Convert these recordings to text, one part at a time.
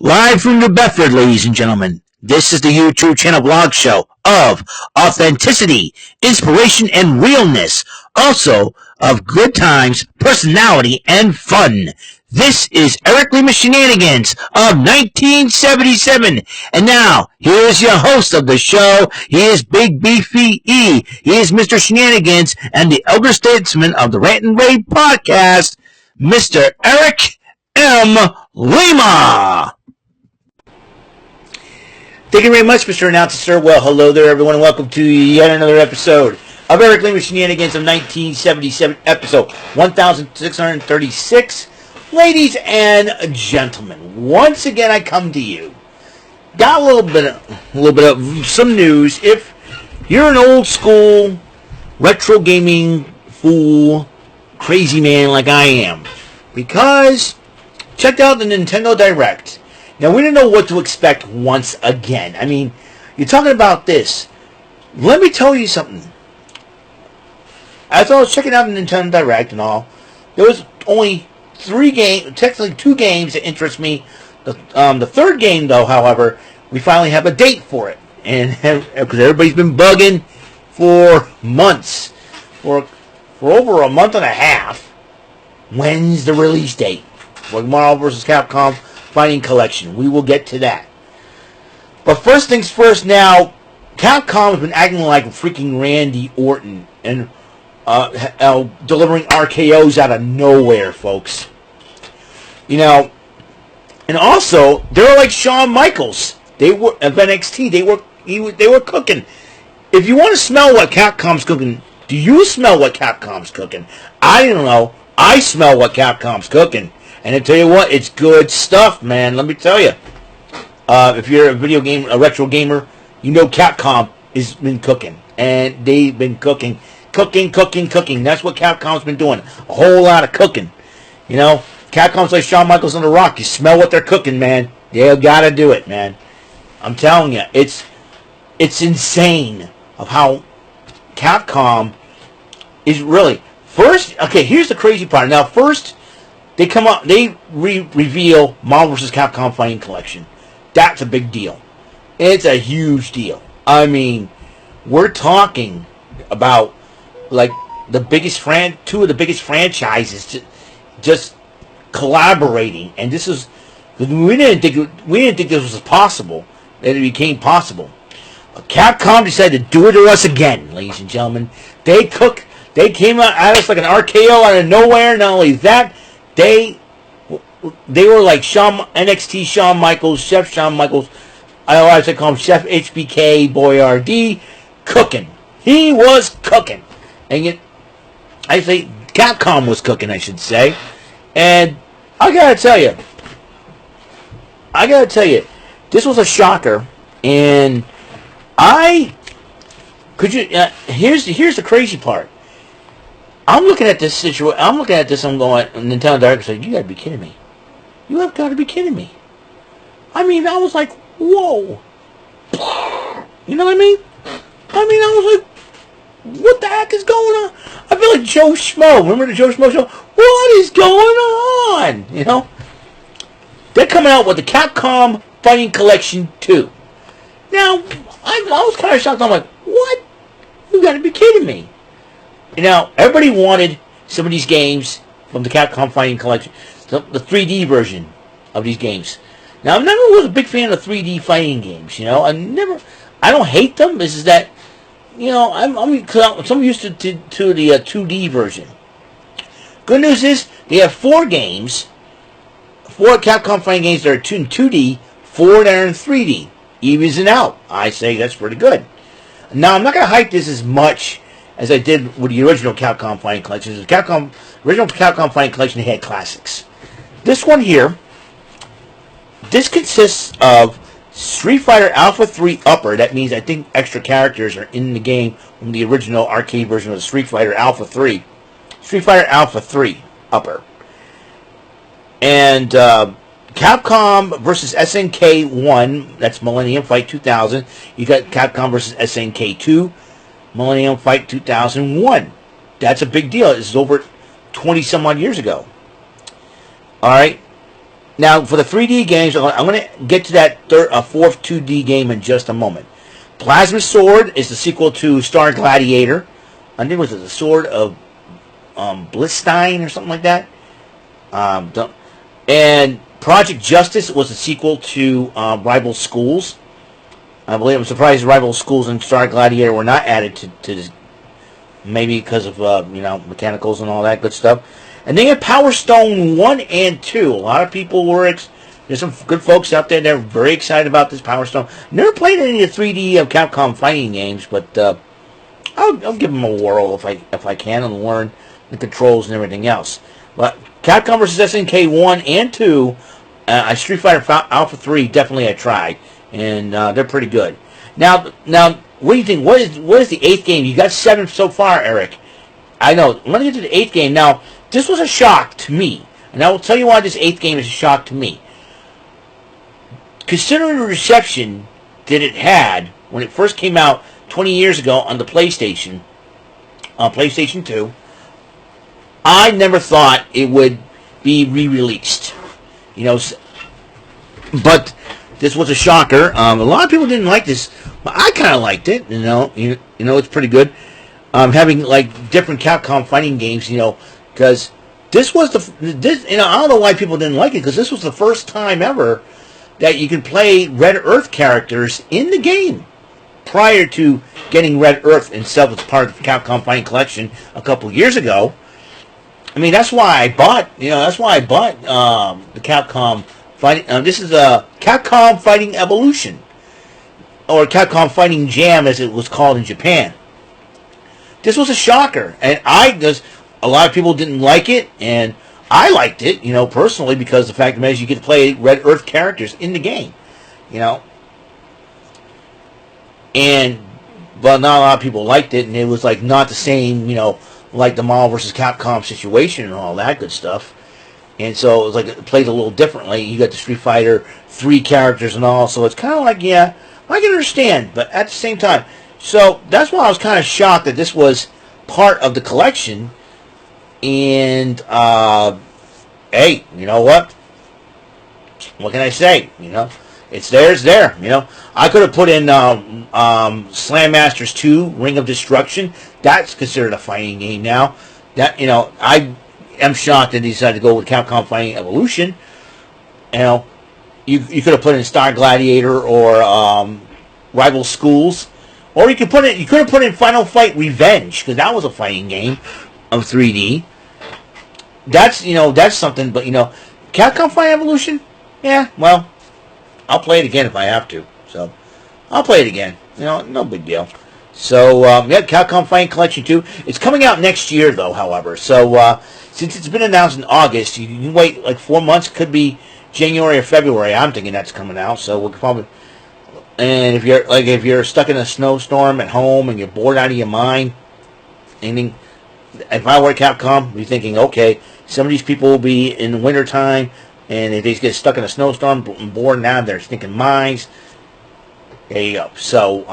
Live from New Bedford, ladies and gentlemen, this is the YouTube channel blog show of authenticity, inspiration, and realness, also of good times, personality, and fun. This is Eric Lima Shenanigans of 1977, and now, here's your host of the show. He is Big Beefy E. He is Mr. Shenanigans and the elder statesman of the Rant and Rave podcast, Mr. Eric M. Lima. Thank you very much, Mr. Announcer, sir. Well, hello there, everyone, and welcome to yet another episode of Eric Lima Shenanigans of 1977, episode 1636. Ladies and gentlemen, once again, I come to you. Got a little bit of some news. If you're an old school retro gaming fool, crazy man like I am, because checked out the Nintendo Direct. Now, we didn't know what to expect once again. I mean, you're talking about this. Let me tell you something. As I was checking out the Nintendo Direct and all, there was only technically two games that interest me. The third game, though, however, we finally have a date for it. And because everybody's been bugging for months, for over a month and a half, when's the release date for Marvel vs. Capcom Fighting Collection? We will get to that. But first things first now, Capcom has been acting like freaking Randy Orton and delivering RKOs out of nowhere, folks. You know, and also, they're like Shawn Michaels. They were of NXT. They were cooking. If you want to smell what Capcom's cooking, do you smell what Capcom's cooking? I don't know. I smell what Capcom's cooking. And I tell you what, it's good stuff, man. Let me tell you. If you're a retro gamer, you know Capcom has been cooking. And they've been cooking. Cooking. That's what Capcom's been doing. A whole lot of cooking. You know, Capcom's like Shawn Michaels on The Rock. You smell what they're cooking, man. You gotta do it, man. I'm telling you, it's insane of how Capcom is really... First, okay, here's the crazy part. Now, first... They come up, they reveal Marvel vs. Capcom Fighting Collection. That's a big deal. It's a huge deal. I mean, we're talking about like two of the biggest franchises just collaborating, and we didn't think this was possible. That it became possible. Capcom decided to do it to us again, ladies and gentlemen. They came out at us like an RKO out of nowhere. Not only that, They were like NXT Shawn Michaels, Chef Shawn Michaels. I always call him Chef HBK Boyardee, cooking. He was cooking. And I say Capcom was cooking, I should say. And I gotta tell you, this was a shocker. And here's the crazy part. I'm looking at this situation. I'm going, Nintendo Direct, saying, you gotta be kidding me. You have got to be kidding me. I mean, I was like, whoa. You know what I mean? I was like, what the heck is going on? I feel like Joe Schmo. Remember the Joe Schmo show? What is going on? You know? They're coming out with the Capcom Fighting Collection 2. Now, I was kind of shocked. I'm like, what? You gotta be kidding me. You know, everybody wanted some of these games from the Capcom Fighting Collection, the 3D version of these games. Now, I never was a big fan of 3D fighting games. You know, I don't hate them. This is that, you know, I'm used to the 2D version. Good news is they have 4 Capcom Fighting games that are in 2D, 4 that are in 3D. Evens and out. I say that's pretty good. Now, I'm not going to hype this as much as I did with the original Capcom Fighting Collection. The original Capcom Fighting Collection had classics. This one here, this consists of Street Fighter Alpha 3 Upper. That means I think extra characters are in the game from the original arcade version of Street Fighter Alpha 3. Street Fighter Alpha 3 Upper. And Capcom vs. SNK 1, that's Millennium Fight 2000. You got Capcom vs. SNK 2. Millennium Fight 2001. That's a big deal. This is over 20 some odd years ago. Alright. Now, for the 3D games, I'm going to get to that fourth 2D game in just a moment. Plasma Sword is the sequel to Star Gladiator. I think it was the Sword of Blitzstein or something like that. And Project Justice was a sequel to Rival Schools. I believe, I'm surprised Rival Schools and Star Gladiator were not added to this, maybe because of mechanicals and all that good stuff. And then you have Power Stone 1 and 2. A lot of people were there's some good folks out there that are very excited about this Power Stone. Never played any of the 3D Capcom fighting games, but I'll give them a whirl if I can and learn the controls and everything else. But Capcom vs. SNK 1 and 2, Street Fighter Alpha 3, definitely I tried. And they're pretty good. Now, what do you think? What is the 8th game? You got 7 so far, Eric. I know. I'm going to get to the 8th game. Now, this was a shock to me. And I will tell you why this 8th game is a shock to me. Considering the reception that it had when it first came out 20 years ago on the PlayStation, on PlayStation 2, I never thought it would be re-released. But this was a shocker. A lot of people didn't like this, but I kind of liked it. It's pretty good. Having like different Capcom fighting games, because this was I don't know why people didn't like it, because this was the first time ever that you can play Red Earth characters in the game. Prior to getting Red Earth itself as part of the Capcom Fighting Collection a couple years ago. I mean, that's why I bought. The Capcom Fighting. This is a Capcom Fighting Evolution, or Capcom Fighting Jam, as it was called in Japan. This was a shocker, and a lot of people didn't like it, and I liked it, personally, because the fact of the matter is you get to play Red Earth characters in the game, but not a lot of people liked it, and it was like not the same, like the Marvel vs. Capcom situation and all that good stuff. And so it was like it played a little differently. You got the Street Fighter 3 characters and all, so it's kind of like, yeah, I can understand, but at the same time. So that's why I was kind of shocked that this was part of the collection. And, hey, you know what? What can I say? It's there, it's there. I could have put in Slam Masters 2, Ring of Destruction. That's considered a fighting game now. That I am shocked that they decided to go with Capcom Fighting Evolution. You could have put in Star Gladiator or Rival Schools, or you could have put in Final Fight Revenge, because that was a fighting game of 3D. That's something. But Capcom Fighting Evolution, yeah, well, I'll play it again if I have to. So I'll play it again. No big deal. So Capcom Fighting Collection 2. It's coming out next year, though. However, so since it's been announced in August, you can wait like 4 months. Could be January or February. I'm thinking that's coming out. So we'll probably. And if you're stuck in a snowstorm at home and you're bored out of your mind, if I were at Capcom, I'd be thinking, okay, some of these people will be in the wintertime, and if they get stuck in a snowstorm and bored now, they're stinking minds. There you go. So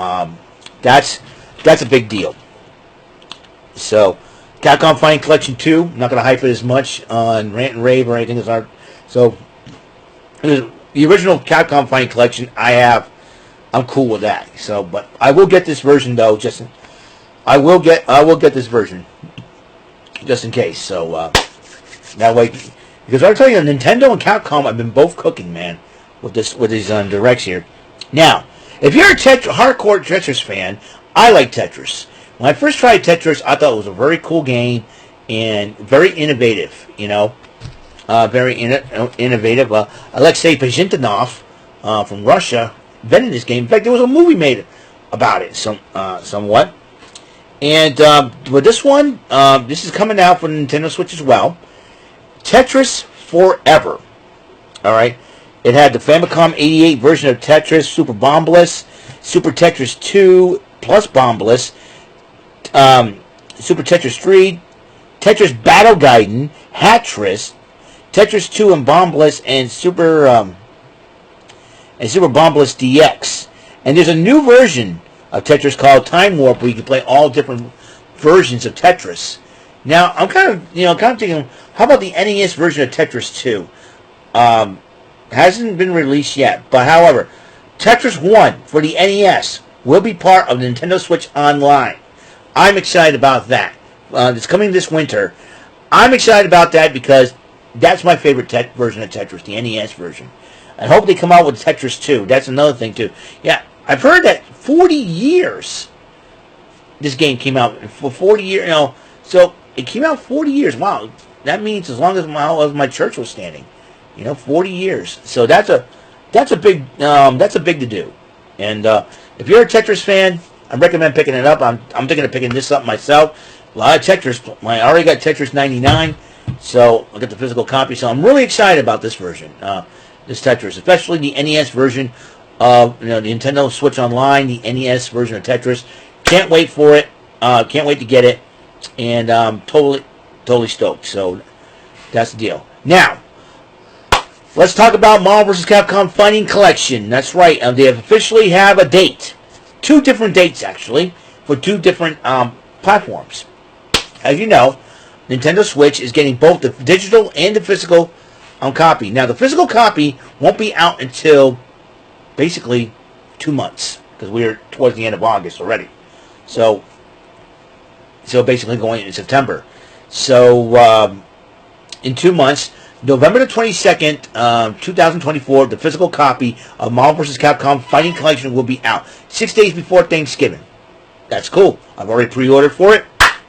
that's a big deal. So Capcom Fighting Collection 2, I'm not going to hype it as much on Rant and Rave or anything. So the original Capcom Fighting Collection I'm cool with that. So, but I will get this version though. I will get this version just in case. So that way, because I'll tell you, Nintendo and Capcom have been both cooking, man, with these directs here. Now, if you're a hardcore Tetris fan, I like Tetris. When I first tried Tetris, I thought it was a very cool game and very innovative. Very innovative. Alexei Pajitnov from Russia invented this game. In fact, there was a movie made about it, somewhat. And with this one, this is coming out for Nintendo Switch as well. Tetris Forever. All right. It had the Famicom 88 version of Tetris, Super Bombliss, Super Tetris 2 plus Bombliss, Super Tetris 3, Tetris Battle Gaiden, Hatris, Tetris 2 and Bombliss, and Super Bombliss DX. And there's a new version of Tetris called Time Warp where you can play all different versions of Tetris. Now, I'm kind of thinking, how about the NES version of Tetris 2? Hasn't been released yet. But however, Tetris 1 for the NES will be part of Nintendo Switch Online. I'm excited about that. It's coming this winter. I'm excited about that because that's my favorite version of Tetris, the NES version. I hope they come out with Tetris 2. That's another thing, too. Yeah, I've heard that 40 years this game came out. For 40 years, so it came out 40 years. Wow, that means as long as my church was standing. 40 years. So that's a big to do. And if you're a Tetris fan, I recommend picking it up. I'm thinking of picking this up myself. A lot of Tetris. I already got Tetris 99, so I got the physical copy. So I'm really excited about this version, this Tetris, especially the NES version of the Nintendo Switch Online, the NES version of Tetris. Can't wait for it. Can't wait to get it, and totally stoked. So that's the deal. Now, let's talk about Marvel vs. Capcom Fighting Collection. That's right. They officially have a date. 2 different dates, actually, for 2 different platforms. As you know, Nintendo Switch is getting both the digital and the physical copy. Now, the physical copy won't be out until basically 2 months, because we're towards the end of August already. So basically going in September. So in 2 months, November the 22nd, 2024, the physical copy of Marvel vs. Capcom Fighting Collection will be out. 6 days before Thanksgiving. That's cool. I've already pre-ordered for it.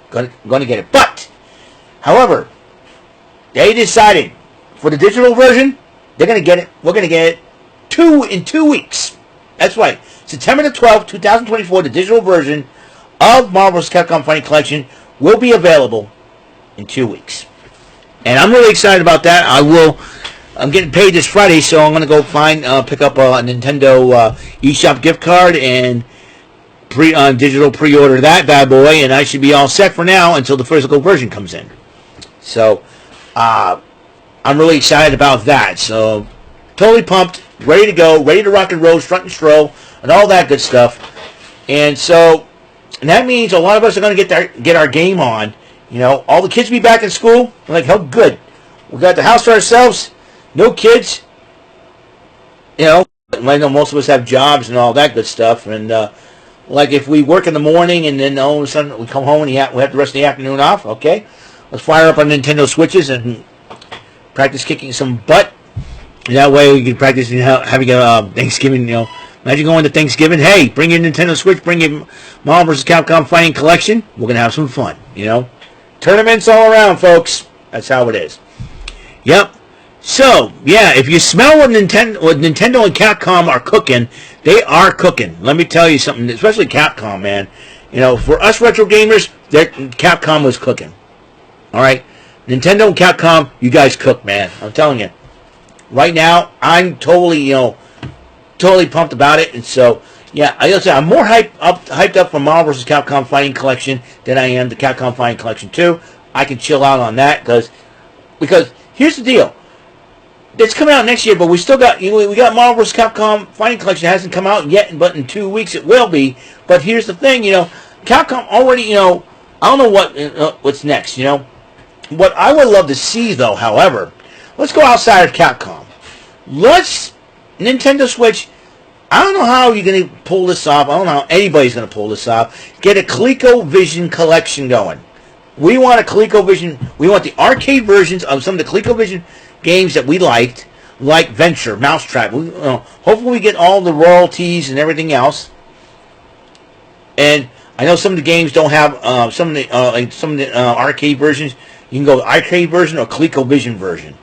Going to get it. But, however, they decided for the digital version, they're going to get it. We're going to get it in 2 weeks. That's right. September the 12th, 2024, the digital version of Marvel vs. Capcom Fighting Collection will be available in 2 weeks. And I'm really excited about that. I'm getting paid this Friday, so I'm going to go pick up a Nintendo eShop gift card and digital pre-order that bad boy, and I should be all set for now until the physical version comes in. So, I'm really excited about that. So, totally pumped, ready to go, ready to rock and roll, strut and stroll, and all that good stuff. And so, that means a lot of us are going to get our game on. All the kids will be back in school. We're like, how good. We got the house to ourselves. No kids. I know most of us have jobs and all that good stuff. And, like, if we work in the morning and then all of a sudden we come home and we have the rest of the afternoon off, okay, let's fire up our Nintendo Switches and practice kicking some butt. And that way we can practice having a Thanksgiving, Imagine going to Thanksgiving. Hey, bring your Nintendo Switch. Bring your Marvel vs. Capcom Fighting Collection. We're going to have some fun, Tournaments all around, folks. That's how it is. Yep. So, yeah, if you smell what Nintendo and Capcom are cooking, they are cooking. Let me tell you something, especially Capcom, man. For us retro gamers, Capcom was cooking. All right? Nintendo and Capcom, you guys cook, man. I'm telling you. Right now, I'm totally pumped about it. And so, yeah, I'm more hyped up for Marvel vs. Capcom Fighting Collection than I am the Capcom Fighting Collection 2. I can chill out on that because here's the deal. It's coming out next year, but we still got we got Marvel vs. Capcom Fighting Collection. It hasn't come out yet, but in 2 weeks it will be. But here's the thing, Capcom already, I don't know what's next, What I would love to see, though, however, let's go outside of Capcom. Nintendo Switch. I don't know how you're going to pull this off. I don't know how anybody's going to pull this off. Get a ColecoVision collection going. We want a ColecoVision. We want the arcade versions of some of the ColecoVision games that we liked, like Venture, Mousetrap. Hopefully we get all the royalties and everything else. And I know some of the games don't have some of the arcade versions. You can go arcade version or ColecoVision version.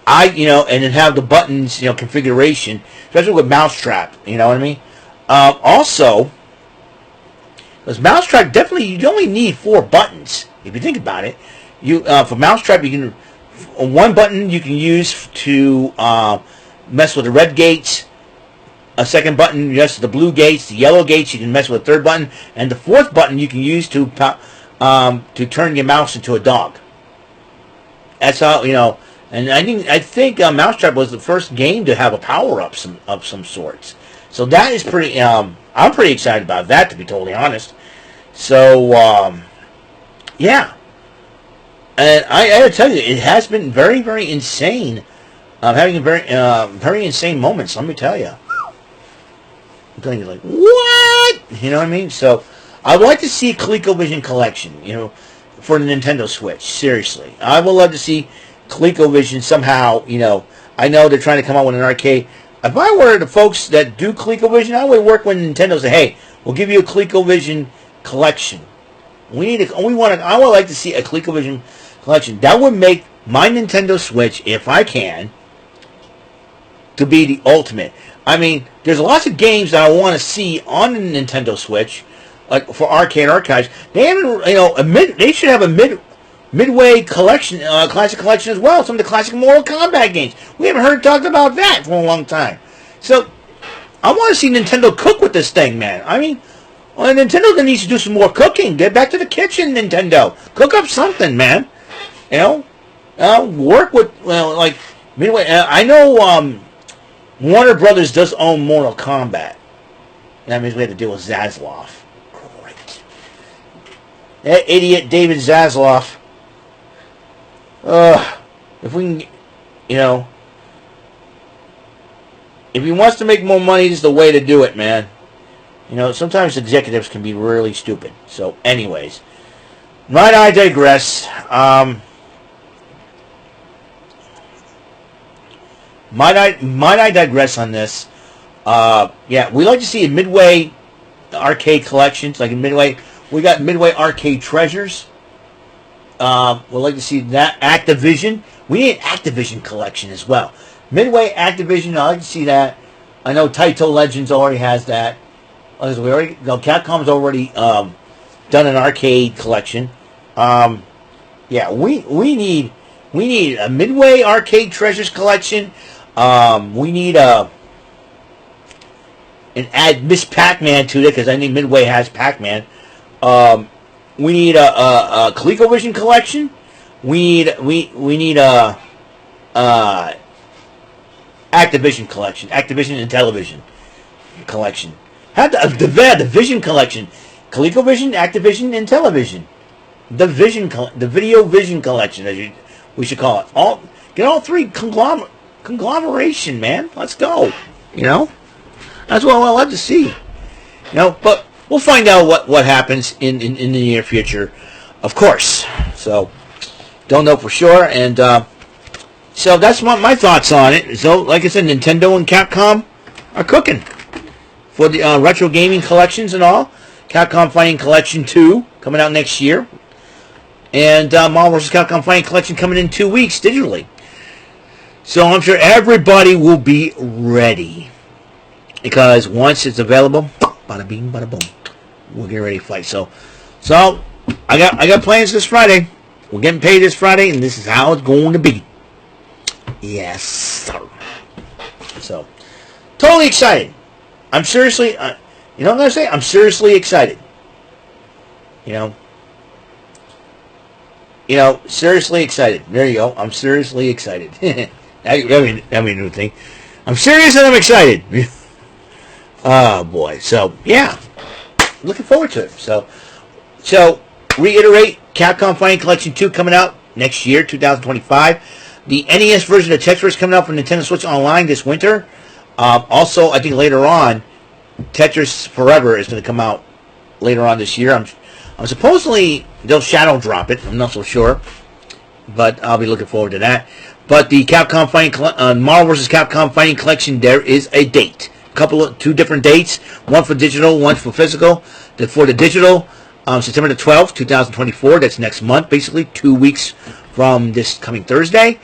And then have the buttons, configuration, especially with Mousetrap, you know what I mean? Also, because Mousetrap definitely, you only need 4 buttons, if you think about it. For Mousetrap, one button you can use to mess with the red gates, a second button, yes, the blue gates, the yellow gates, you can mess with a third button, and the 4th button you can use to turn your mouse into a dog. That's how, and I think Mousetrap was the first game to have a power-up of some sorts. So that is pretty, I'm pretty excited about that, to be totally honest. So, yeah. And I gotta tell you, it has been very, very insane having very insane moments. Let me tell you. I'm telling you, like, what? You know what I mean? So, I would like to see a ColecoVision collection, for the Nintendo Switch. Seriously. I would love to see ColecoVision somehow, I know they're trying to come out with an arcade. If I were the folks that do ColecoVision, I would work with Nintendo and say, hey, we'll give you a ColecoVision collection. I would like to see a ColecoVision collection. That would make my Nintendo Switch, if I can, to be the ultimate. I mean, there's lots of games that I want to see on the Nintendo Switch, like for arcade archives. They haven't, they should have a midway collection, classic collection as well. Some of the classic Mortal Kombat games. We haven't heard talked about that for a long time. So, I want to see Nintendo cook with this thing, man. I mean, Nintendo needs to do some more cooking. Get back to the kitchen, Nintendo. Cook up something, man. Work with, like, midway. I know, Warner Brothers does own Mortal Kombat. That means we have to deal with Zaslav. Great. That idiot David Zaslav. If we can, if he wants to make more money, this is the way to do it, man. Sometimes executives can be really stupid. So, anyways. Might I digress. Might I digress on this? Yeah, we like to see a Midway arcade collections, like in Midway. We got Midway arcade treasures. We'd like to see that. Activision. We need an Activision collection as well. Midway Activision. I like to see that. I know Taito Legends already has that. Capcom's already done an arcade collection. Yeah, we need a Midway arcade treasures collection. We need and add Miss Pac-Man to it because I think Midway has Pac-Man. We need a ColecoVision collection. We need a Activision collection, Activision and television collection. Have the Vision collection, ColecoVision, Activision, and television. The Video Vision collection, as we should call it. Get all three conglomeration, man. Let's go. That's what I love to see. But we'll find out what happens in the near future, of course. So don't know for sure, and so that's my thoughts on it. So, like I said, Nintendo and Capcom are cooking for the retro gaming collections and all. Capcom Fighting Collection 2 coming out next year. And Marvel vs. Capcom Fighting Collection coming in 2 weeks digitally. So I'm sure everybody will be ready. Because once it's available, bada bing, bada boom, we'll get ready to fight. So I got plans this Friday. We're getting paid this Friday, and this is how it's going to be. Yes, sir. So, totally excited. I'm seriously, you know what I'm going to say? I'm seriously excited. Seriously excited. There you go. I'm seriously excited. That'd be a new thing. I'm serious and I'm excited. Oh, boy. So, yeah. Looking forward to it. So reiterate, Capcom Fighting Collection 2 coming out next year, 2025. The NES version of Tetris coming out for Nintendo Switch Online this winter. Also, I think later on, Tetris Forever is going to come out later on this year. I'm supposedly they'll shadow drop it. I'm not so sure, but I'll be looking forward to that. But the Capcom Fighting Marvel vs. Capcom Fighting Collection, there is a date. Two different dates. One for digital, one for physical. For the digital, September the 12th, 2024. That's next month, basically 2 weeks from this coming Thursday.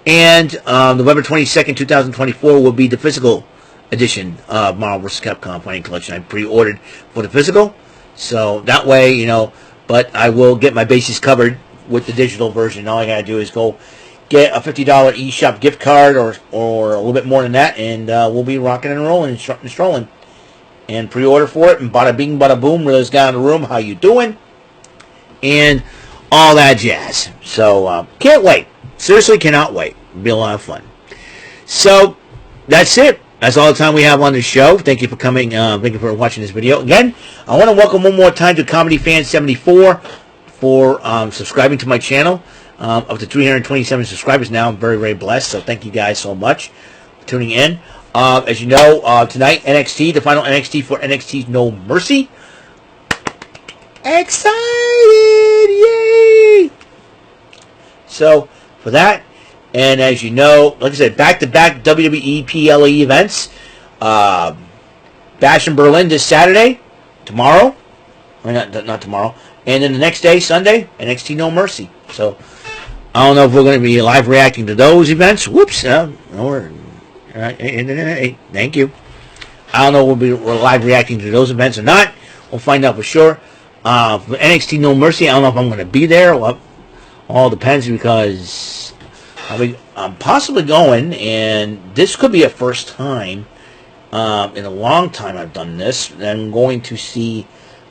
And November 22nd, 2024 will be the physical edition of Marvel vs. Capcom Fighting Collection. I pre-ordered for the physical. So that way, but I will get my bases covered with the digital version. All I got to do is go get a $50 eShop gift card or a little bit more than that, and we'll be rocking and rolling and strolling. And pre-order for it, and bada bing, bada boom, Rilla's guy in the room, how you doing? And all that jazz. So, can't wait. Seriously, cannot wait. It'll be a lot of fun. So, that's it. That's all the time we have on the show. Thank you for coming. Thank you for watching this video. Again, I want to welcome one more time to Comedy Fan 74 for subscribing to my channel. up to 327 subscribers now. I'm very, very blessed. So thank you guys so much for tuning in. As you know, tonight, NXT, the final NXT for NXT's No Mercy. Excited! Yay! So, for that, and as you know, like I said, back-to-back WWE PLE events. Bash in Berlin this Saturday, tomorrow, or not tomorrow, and then the next day, Sunday, NXT No Mercy. So, I don't know if we're going to be live reacting to those events. Whoops, no, thank you. I don't know if we're live reacting to those events or not. We'll find out for sure. For NXT No Mercy, I don't know if I'm going to be there. Well, all depends because I'm possibly going, and this could be a first time in a long time I've done this. I'm going to see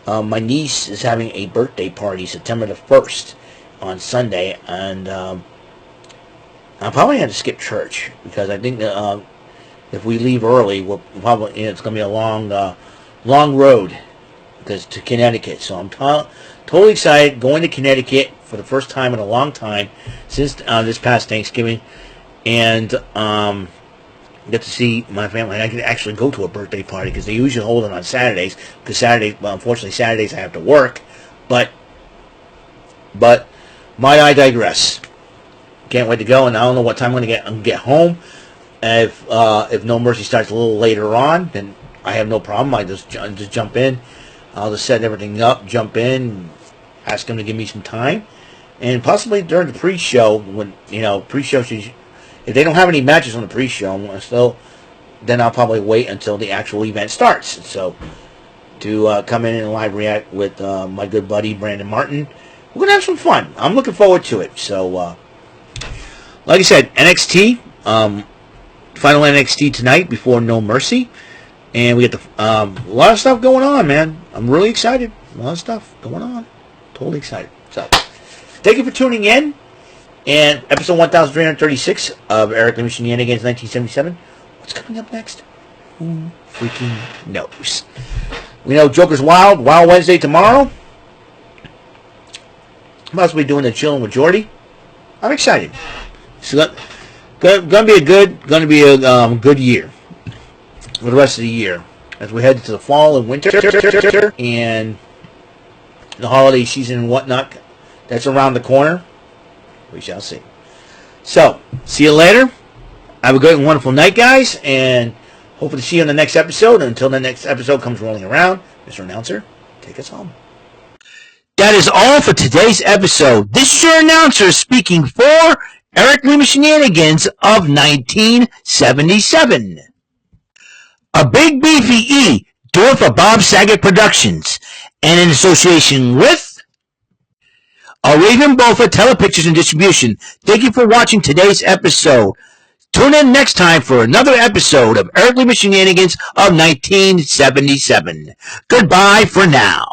my niece is having a birthday party September the 1st on Sunday, and I'll probably have to skip church because I think that if we leave early, it's going to be a long road to Connecticut. So I'm totally excited going to Connecticut for the first time in a long time since this past Thanksgiving, and get to see my family. I can actually go to a birthday party because they usually hold it on Saturdays. Because unfortunately, Saturdays I have to work. But might I digress? Can't wait to go, and I don't know what time I'm gonna get home. If No Mercy starts a little later on, then I have no problem. I just jump in. I'll just set everything up, jump in, ask them to give me some time, and possibly during the pre-show when pre-show. If they don't have any matches on the pre-show, then I'll probably wait until the actual event starts. So, to come in and live react with my good buddy Brandon Martin, we're gonna have some fun. I'm looking forward to it. So, like I said, NXT, final NXT tonight before No Mercy, and we get a lot of stuff going on, man. I'm really excited. A lot of stuff going on. Totally excited. So, thank you for tuning in. And episode 1336 of Eric Lima Shenanigans 1977. What's coming up next? Who freaking knows? We know Joker's Wild Wednesday tomorrow. Possibly doing the Chillin' with Jordy. I'm excited. It's gonna be a good year for the rest of the year as we head into the fall and winter and the holiday season and whatnot. That's around the corner. We shall see. So, see you later. Have a good and wonderful night, guys, and hopefully see you in the next episode. And until the next episode comes rolling around, Mr. Announcer, take us home. That is all for today's episode. This is your announcer speaking for Eric Lima Shenanigans of 1977. A big beefy E, doing for Bob Saget Productions, and in association with Raven Bofa Telepictures and Distribution. Thank you for watching today's episode. Tune in next time for another episode of Eric Lima Shenanigans of 1977. Goodbye for now.